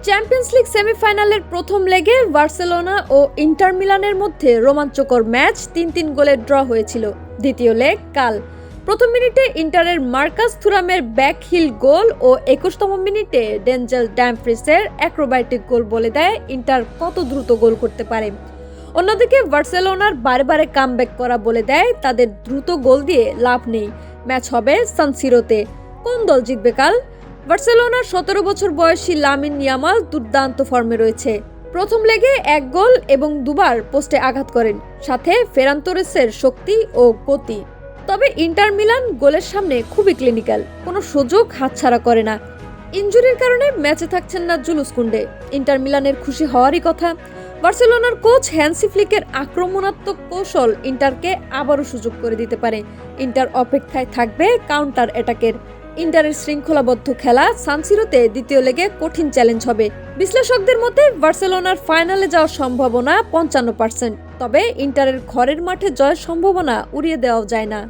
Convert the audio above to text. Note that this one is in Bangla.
চ্যাম্পিয়ন্স লিগ সেমিফাইনালের প্রথম লেগে বার্সেলোনা ও ইন্টার মিলানের মধ্যে রোমাঞ্চকর ম্যাচ ৩-৩ গোলে ড্র হয়েছিল। দ্বিতীয় লেগ কাল। প্রথম মিনিটে ইন্টারের মার্কাস থুরামের ব্যাকহিল গোল ও ২১তম মিনিটে ডেঞ্জেল ড্যামফ্রিসের অ্যাক্রোব্যাটিক গোল বলে দেয় ইন্টার কত দ্রুত গোল করতে পারে। অন্যদিকে বার্সেলোনার বারে কামব্যাক করা বলে দেয় তাদের দ্রুত গোল দিয়ে লাভ নেই। ম্যাচ হবে সান সিরোতে। কোন দল জিতবে কাল? বার্সেলোনার ১৭ বছর বয়সী লামিন ইয়ামাল দুর্দান্ত ফর্মে রয়েছে। প্রথম লেগে ১ গোল এবং দুবার পোস্টে আঘাত করেন, সাথে ফেরান তোরেসের শক্তি ও গতি। তবে ইন্টার মিলান গোলের সামনে খুবই ক্লিনিক্যাল, কোনো সুযোগ হাতছাড়া করে না। ইনজুরির কারণে ম্যাচে থাকছেন না জুলুস কুন্ডে। ইন্টার মিলানের খুশি হওয়ারই কথা। বার্সেলোনার কোচ হ্যান্সি ফ্লিকের আক্রমণাত্মক কৌশল ইন্টারকে আবারও সুযোগ করে দিতে পারে। ইন্টার অপেক্ষায় থাকবে কাউন্টার অ্যাটাকের। ইন্টারের শৃঙ্খলাবদ্ধ খেলা সান সিরোতে দ্বিতীয় লেগে কঠিন চ্যালেঞ্জ হবে। বিশ্লেষকদের মতে বার্সেলোনার ফাইনালে যাওয়ার সম্ভাবনা ৫৫%। তবে ইন্টারের ঘরের মাঠে জয়ের সম্ভাবনা উড়িয়ে দেওয়া যায় না।